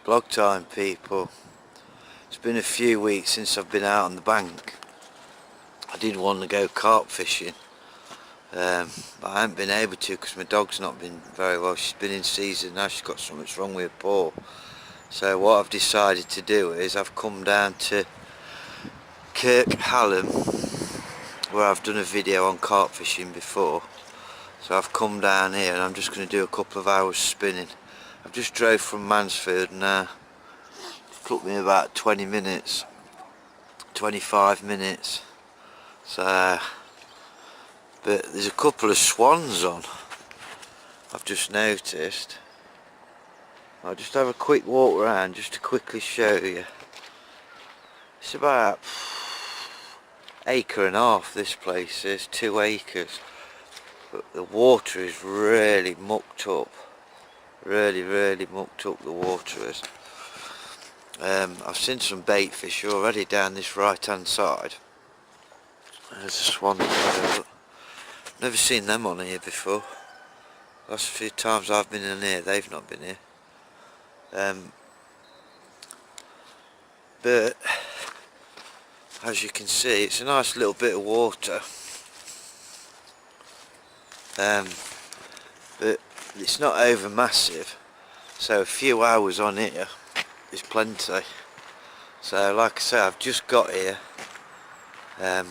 Vlog time, people. It's been a few weeks since I've been out on the bank. I did want to go carp fishing, but I haven't been able to because my dog's not been very well. She's been in season now, she's got something wrong with her paw. So what I've decided to do is I've come down to Hallam, where I've done a video on carp fishing before. So I've come down here and I'm just going to do a couple of hours spinning. I've just drove from Mansfield now. It took me about 20 minutes, 25 minutes. So, but there's a couple of swans on, I've just noticed. I'll just have a quick walk around just to quickly show you. It's about 1.5 acres, this place is 2 acres. But the water is really mucked up. Really mucked up, the water is. I've seen some bait fish already down this right hand side. There's a swan there. Never seen them on here before. Last few times I've been in here, they've not been here. But as you can see, it's a nice little bit of water. But it's not over massive, so a few hours on here is plenty. So like I say, I've just got here, so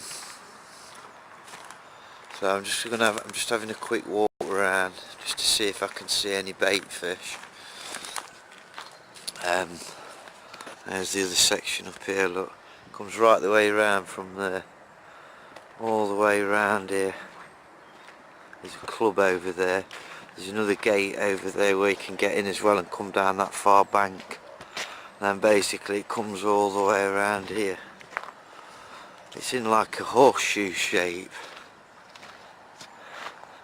I'm just having a quick walk around just to see if I can see any bait fish. There's the other section up here, look, comes right the way around from there, all the way around here. There's a club over there. There's another gate over there where you can get in as well and come down that far bank. And then basically it comes all the way around here. It's in like a horseshoe shape.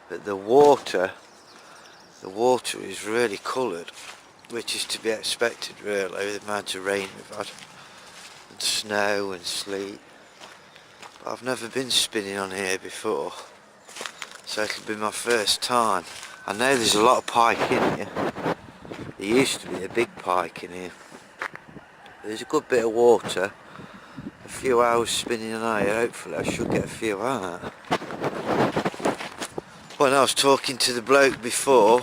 But the water is really coloured, which is to be expected really with the amount of rain we've had. And snow and sleet. But I've never been spinning on here before, so it'll be my first time. I know there's a lot of pike in here. There used to be a big pike in here. There's a good bit of water. A few hours spinning on here, hopefully I should get a few out. When I was talking to the bloke before,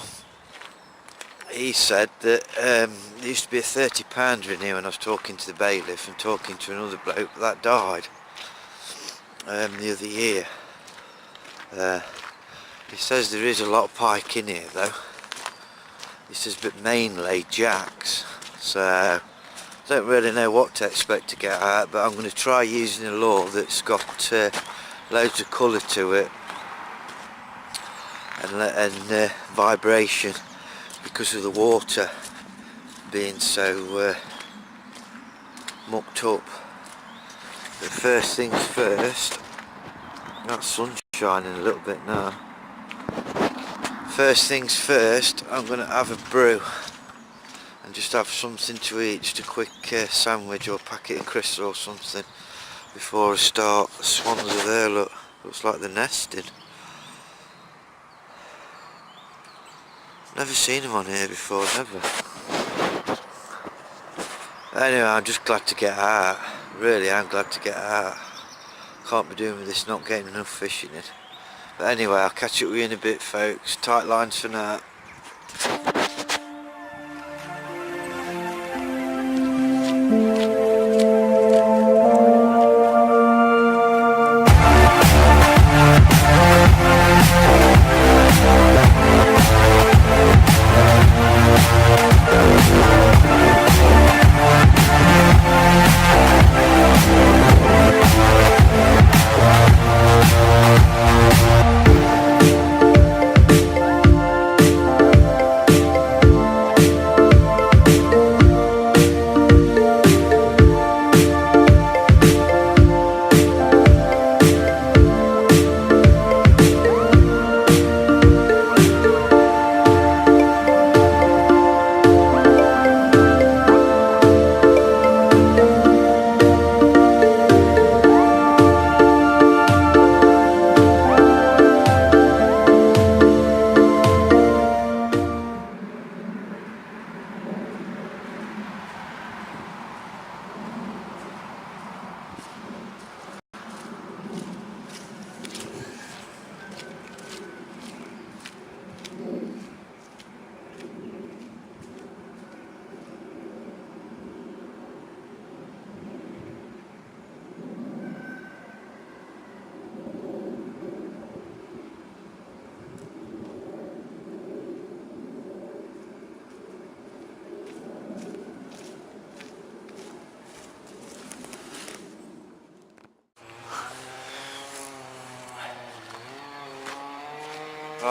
he said that there used to be a 30 pounder in here when I was talking to the bailiff and talking to another bloke, but that died the other year. He says there is a lot of pike in here though. He says but mainly jacks, so I don't really know what to expect to get out, but I'm going to try using a lure that's got loads of colour to it and vibration because of the water being so mucked up. But first things first, that sun's shining a little bit now. First things first, I'm going to have a brew and just have something to eat, just a quick sandwich or packet of crisps or something before I start. The swans are there, look, looks like they're nesting. Never seen them on here before, never. Anyway, I'm just glad to get out, really I'm glad to get out. Can't be doing with this not getting enough fish in it. But anyway, I'll catch up with you in a bit, folks. Tight lines for now.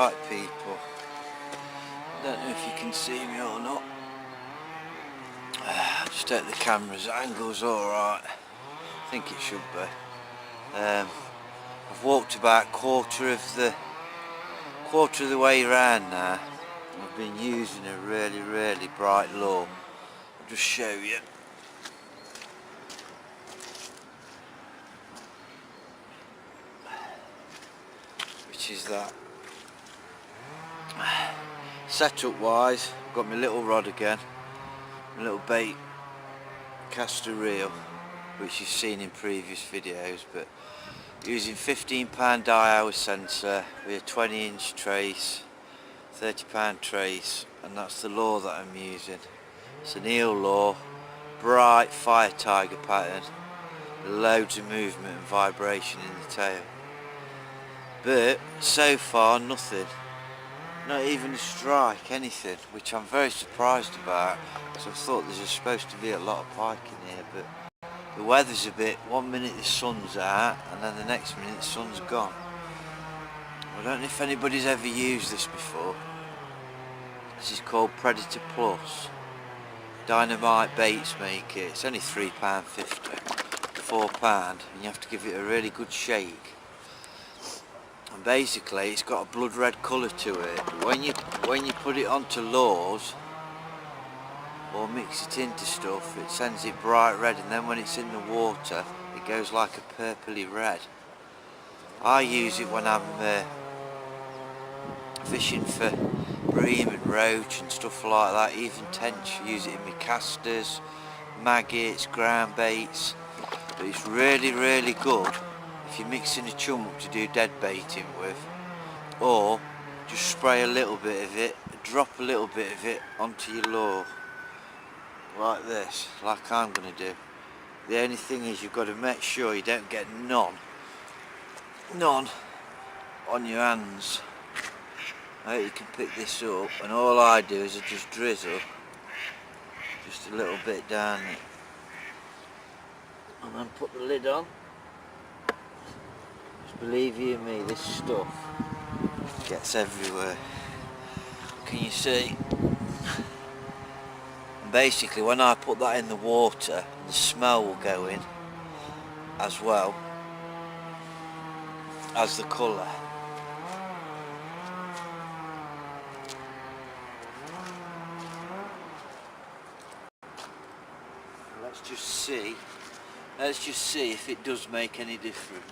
Right people, I don't know if you can see me or not. Just hope the camera's angle's alright. I think it should be. I've walked about quarter of the way around now. I've been using a really bright law. I'll just show you. Which is that. Setup wise, I've got my little rod again, my little bait caster reel, which you've seen in previous videos, but using £15 die-hour sensor with a 20-inch trace, £30 trace, and that's the lure that I'm using. It's an eel lure, bright fire tiger pattern, loads of movement and vibration in the tail. But so far nothing, not even a strike, anything, which I'm very surprised about, because I thought there's supposed to be a lot of pike in here, but the weather's a bit, one minute the sun's out and then the next minute the sun's gone. I don't know if anybody's ever used this before. This is called Predator Plus. Dynamite Baits make it. It's only £3.50, £4, and you have to give it a really good shake. And basically it's got a blood red colour to it. When you put it onto lures or mix it into stuff, it sends it bright red, and then when it's in the water it goes like a purpley red. I use it when I'm fishing for bream and roach and stuff like that, even tench. Use it in my casters, maggots, ground baits. But it's really good if you're mixing a chump to do dead baiting with, or just spray a little bit of it, drop a little bit of it onto your lure like this, like I'm going to do. The only thing is you've got to make sure you don't get none on your hands. I hope you can pick this up, and all I do is I just drizzle just a little bit down it and then put the lid on. Just believe you me, this stuff gets everywhere. Can you see? And basically when I put that in the water, the smell will go in as well as the colour. Let's just see if it does make any difference.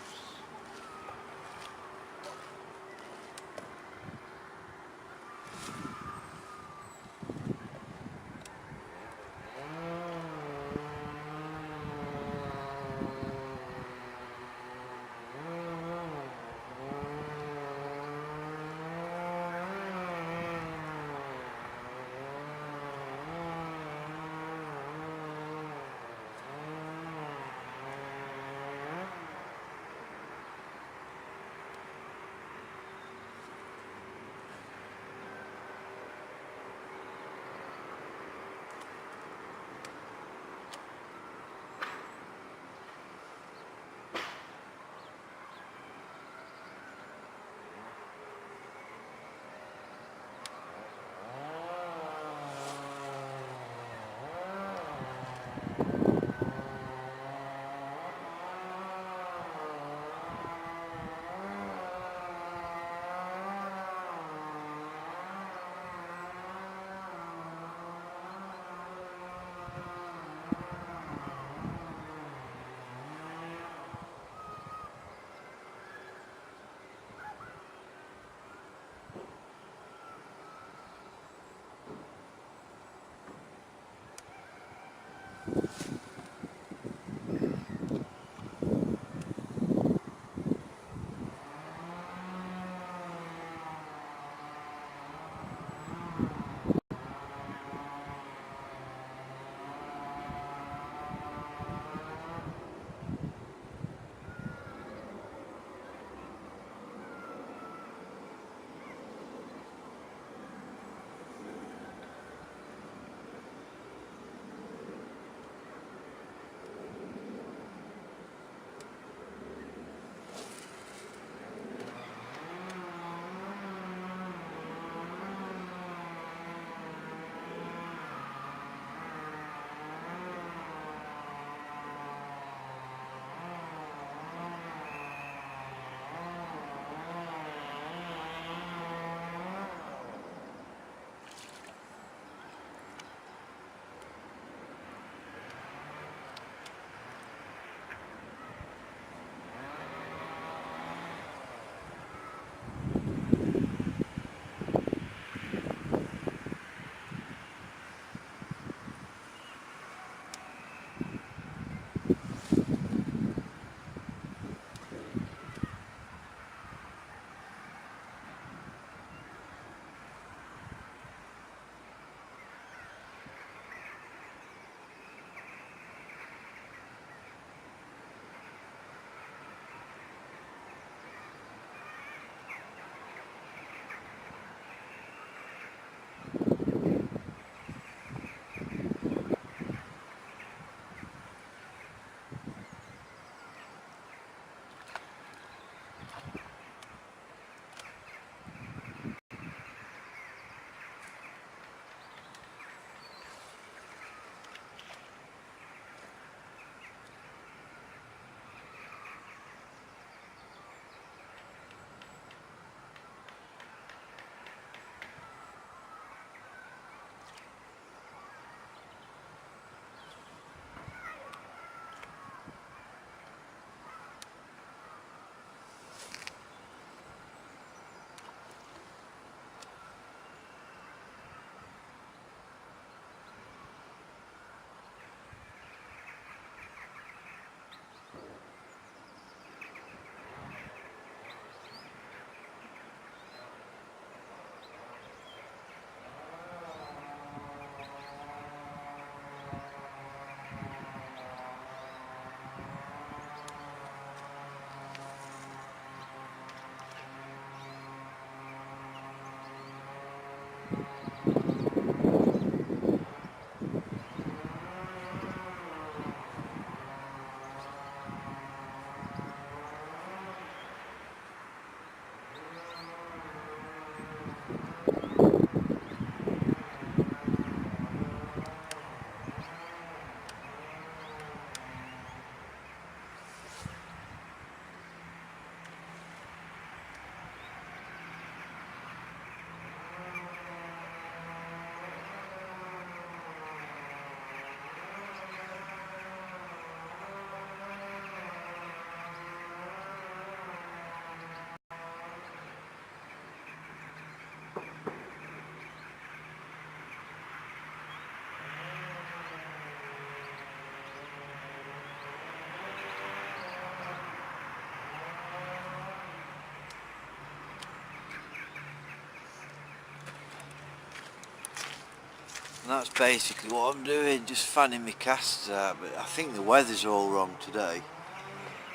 And that's basically what I'm doing, just fanning my casts out. But I think the weather's all wrong today,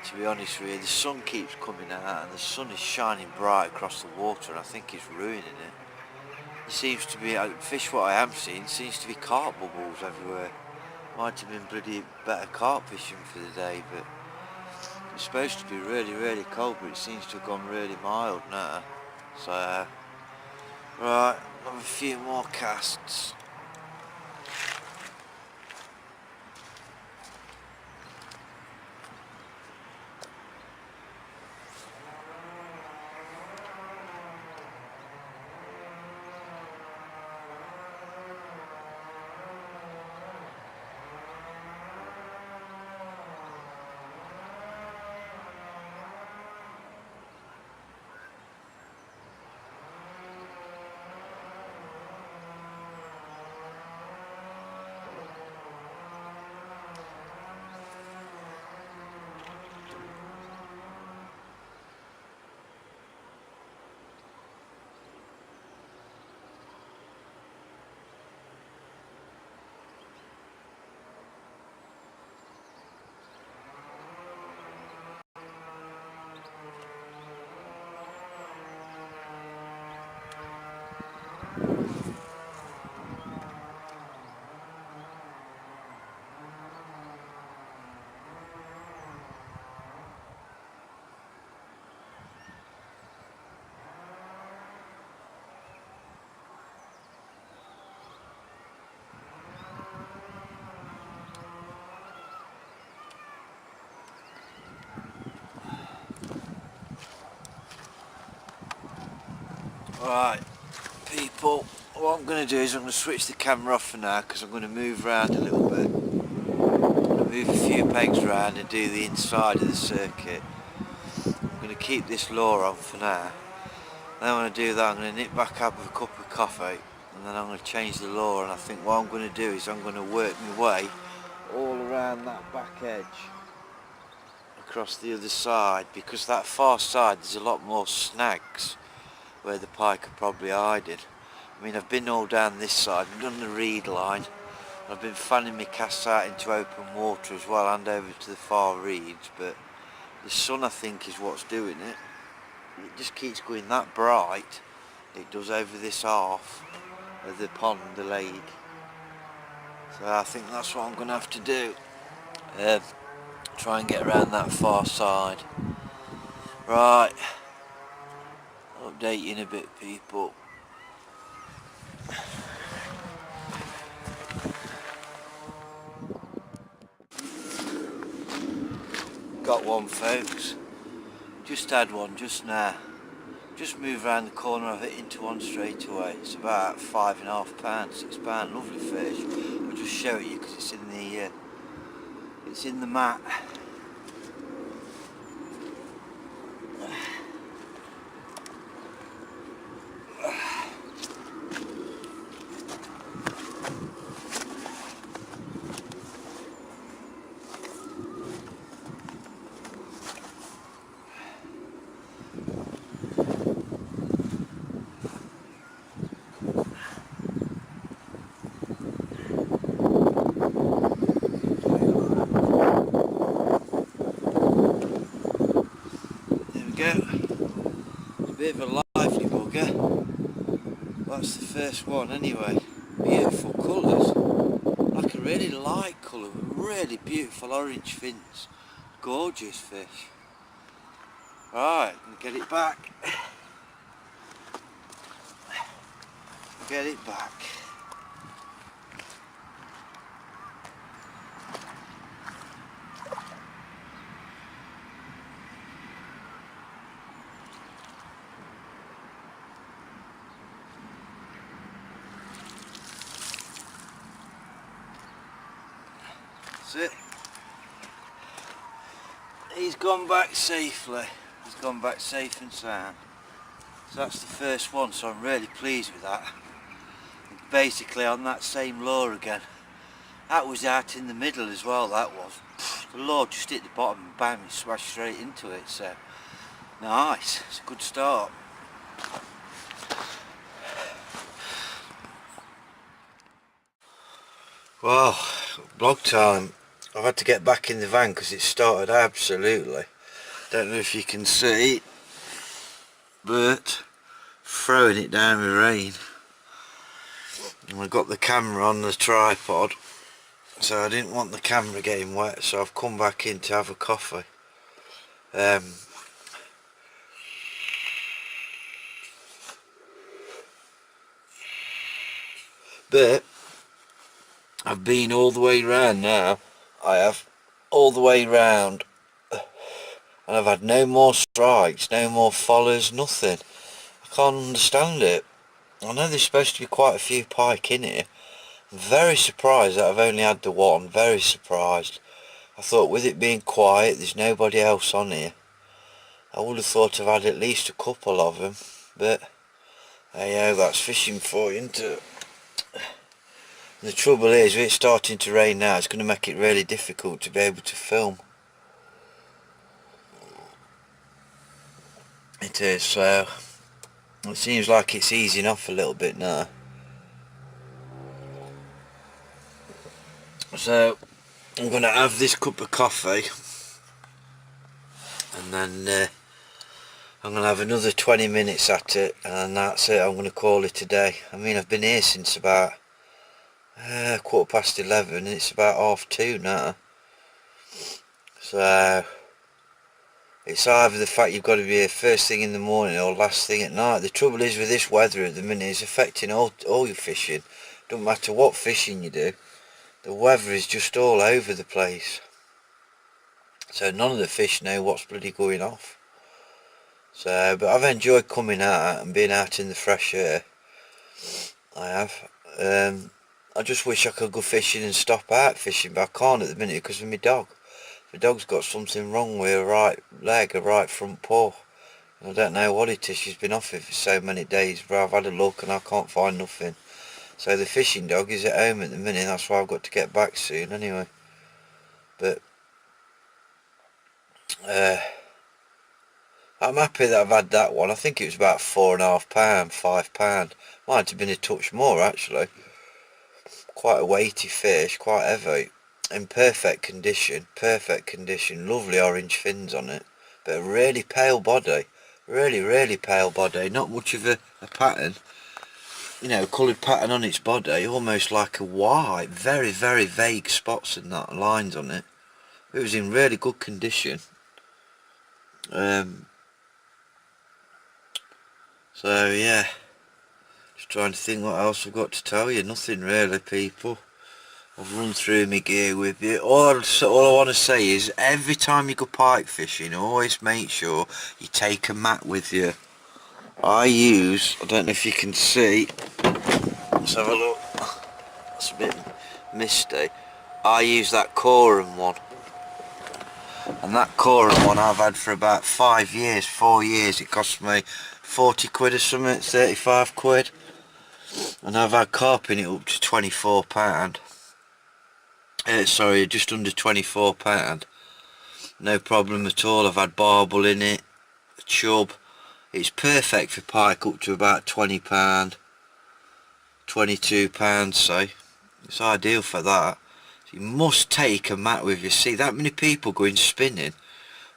to be honest with you. The sun keeps coming out and the sun is shining bright across the water, and I think it's ruining it. It seems to be, fish what I am seeing, seems to be carp bubbles everywhere. Might have been bloody better carp fishing for the day, but it's supposed to be really, really cold, but it seems to have gone really mild now. So, right, have a few more casts. Right, people, what I'm going to do is I'm going to switch the camera off for now, because I'm going to move around a little bit. I'm going to move a few pegs around and do the inside of the circuit. I'm going to keep this lure on for now. Then when I do that, I'm going to nip back up with a cup of coffee, and then I'm going to change the lure. And I think what I'm going to do is I'm going to work my way all around that back edge across the other side, because that far side there's a lot more snags where the pike are probably hiding. I mean, I've been all down this side and done the reed line. I've been fanning my casts out into open water as well, and over to the far reeds, but the sun, I think, is what's doing it. It just keeps going that bright. It does over this half of the pond, the lake. So I think that's what I'm going to have to do. Try and get around that far side. Right. Update you in a bit, people. Got one, folks. Just had one just now. Just moved around the corner of it into one straight away. It's about £5.5, £6. Lovely fish. I'll just show it you because it's in the mat. A bit of a lively bugger. That's the first one anyway. Beautiful colours. Like a really light colour, really beautiful orange fins. Gorgeous fish. Right, get it back. Get it back. That's it. He's gone back safely. He's gone back safe and sound. So that's the first one, so I'm really pleased with that. Basically on that same lure again. That was out in the middle as well, that was. The lure just hit the bottom and bang, smashed straight into it, so nice, it's a good start. Well, vlog time. I've had to get back in the van because it started absolutely. Don't know if you can see, but throwing it down with rain. And I got the camera on the tripod, so I didn't want the camera getting wet, so I've come back in to have a coffee. But I've been all the way round now. I have all the way round, and I've had no more strikes, no more follows, nothing. I can't understand it. I know there's supposed to be quite a few pike in here. I'm very surprised that I've only had the one. Very surprised. I thought with it being quiet, there's nobody else on here, I would have thought I've had at least a couple of them. But hey, that's fishing for you, isn't it? The trouble is, with it starting to rain now, it's going to make it really difficult to be able to film. It is, so it seems like it's easing off a little bit now. So I'm going to have this cup of coffee, and then I'm going to have another 20 minutes at it, and that's it. I'm going to call it a day. I mean, I've been here since about 11:15, and it's about 2:30 now. So it's either the fact you've got to be here first thing in the morning or last thing at night. The trouble is with this weather at the minute, it's affecting all your fishing. Don't matter what fishing you do, the weather is just all over the place. So none of the fish know what's bloody going off. So, but I've enjoyed coming out and being out in the fresh air. I have. I just wish I could go fishing and stop out fishing, but I can't at the minute because of my dog. The dog's got something wrong with her right leg, her right front paw. I don't know what it is. She's been off it for so many days, but I've had a look and I can't find nothing. So the fishing dog is at home at the minute. That's why I've got to get back soon anyway. But I'm happy that I've had that one. I think it was about £4.5, £5. Might have been a touch more actually. Quite a weighty fish, quite heavy. In perfect condition, lovely orange fins on it, but a really pale body, really pale body, not much of a pattern, you know, coloured pattern on its body, almost like a white, very vague spots and that, lines on it. It was in really good condition. So yeah, just trying to think what else I've got to tell you. Nothing really, people. I've run through my gear with you. All I want to say is, every time you go pike fishing, always make sure you take a mat with you. I don't know if you can see, let's have a look, it's a bit misty. I use that Coram one, and that Coram one I've had for about 4 years. It cost me 40 quid or something, 35 quid, and I've had carp in it up to £24. Sorry, just under £24. No problem at all. I've had barbel in it, chub. It's perfect for pike up to about £20, £22, say. It's ideal for that. So you must take a mat with you. See that many people going spinning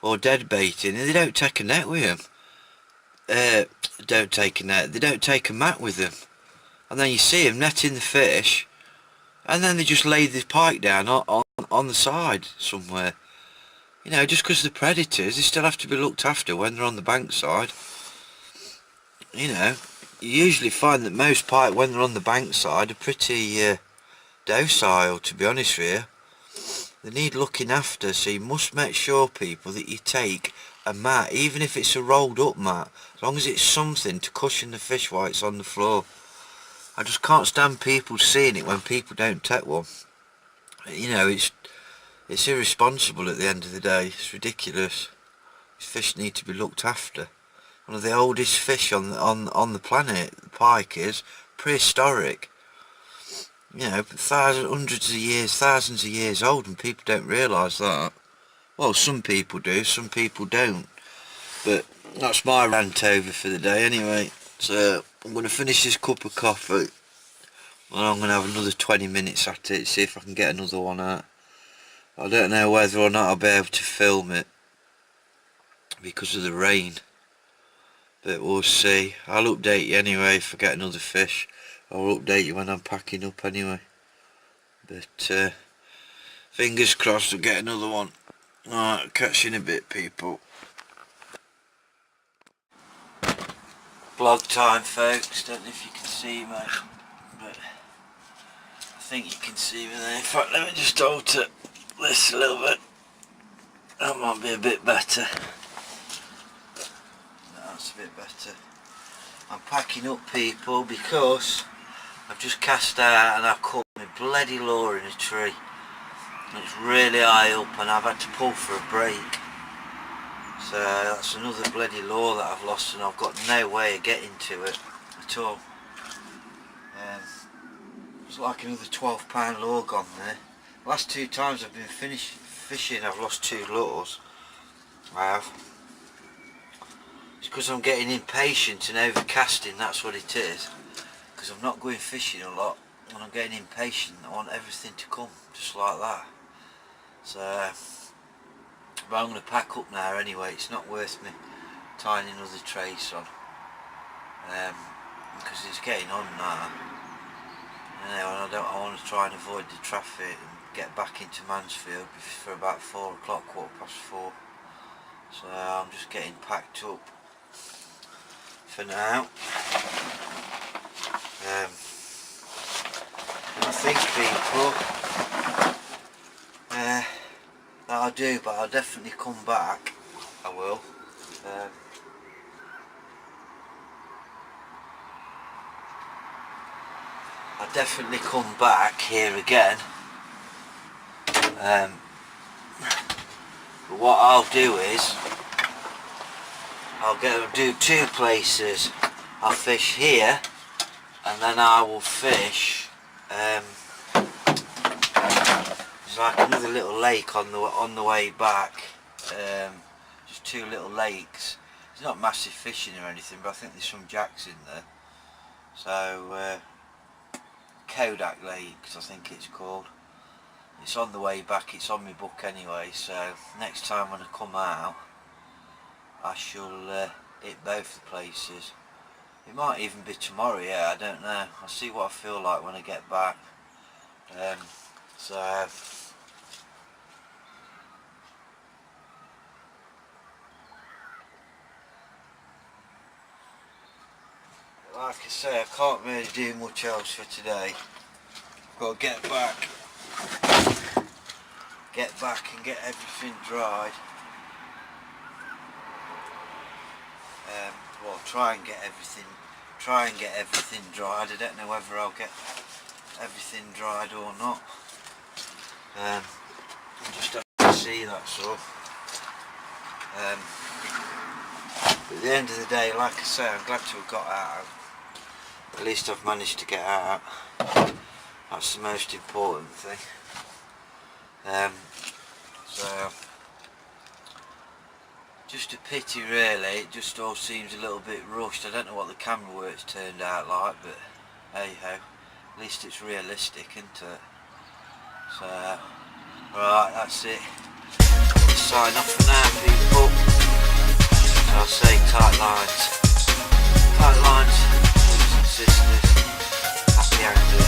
or dead baiting and they don't take a net with them. Don't take a net. They don't take a mat with them. And then you see them netting the fish, and then they just lay the pike down on the side somewhere. You know, just because they're predators, they still have to be looked after when they're on the bank side. You know, you usually find that most pike when they're on the bank side are pretty docile, to be honest with you. They need looking after, so you must make sure, people, that you take a mat, even if it's a rolled up mat, as long as it's something to cushion the fish while it's on the floor. I just can't stand people seeing it when people don't take one. You know, it's irresponsible at the end of the day. It's ridiculous. These fish need to be looked after. One of the oldest fish on the planet, the pike, is prehistoric. You know, hundreds of years, thousands of years old, and people don't realise that. Well, some people do, some people don't. But that's my rant over for the day anyway. So I'm going to finish this cup of coffee, Well, I'm going to have another 20 minutes at it, see if I can get another one out. I don't know whether or not I'll be able to film it because of the rain, but we'll see. I'll update you anyway if I get another fish. I'll update you when I'm packing up anyway. But fingers crossed I'll get another one. Alright, catch you in a bit, people. Vlog time, folks. Don't know if you can see me, but I think you can see me there. In fact, let me just alter this a little bit. That might be a bit better. That's a bit better. I'm packing up, people, because I've just cast out and I've caught my bloody lure in a tree. And it's really high up and I've had to pull for a break. So that's another bloody lure that I've lost and I've got no way of getting to it at all. It's like another £12 lure gone there. Last 2 times I've been fishing I've lost 2 lures. I have. It's because I'm getting impatient and overcasting, that's what it is. Because I'm not going fishing a lot and I'm getting impatient. I want everything to come just like that. So, but I'm going to pack up now anyway. It's not worth me tying another trace on, because it's getting on now. And I want to try and avoid the traffic and get back into Mansfield for about 4 o'clock, 4:15. So I'm just getting packed up for now. I think, people, that'll do, but I'll definitely come back. I will. I'll definitely come back here again. But what I'll do is I'll do 2 places. I'll fish here and then I will fish there's like another little lake on the way back. Just 2 little lakes. It's not massive fishing or anything, but I think there's some jacks in there. So Kodak Lakes, I think it's called. It's on the way back, it's on my book anyway, so next time when I come out I shall hit both the places. It might even be tomorrow, yeah, I don't know. I'll see what I feel like when I get back. So like I say, I can't really do much else for today. I've got to get back and get everything dried. Well, try and get everything dried. I don't know whether I'll get everything dried or not. I just have to see, that's all. But at the end of the day, like I say, I'm glad to have got out. At least I've managed to get out. That's the most important thing. So just a pity really, it just all seems a little bit rushed. I don't know what the camera work's turned out like, but hey ho, at least it's realistic, isn't it? So right, that's it. I'll sign off for now, people. So I'll say tight lines, brothers and sisters, happy angling.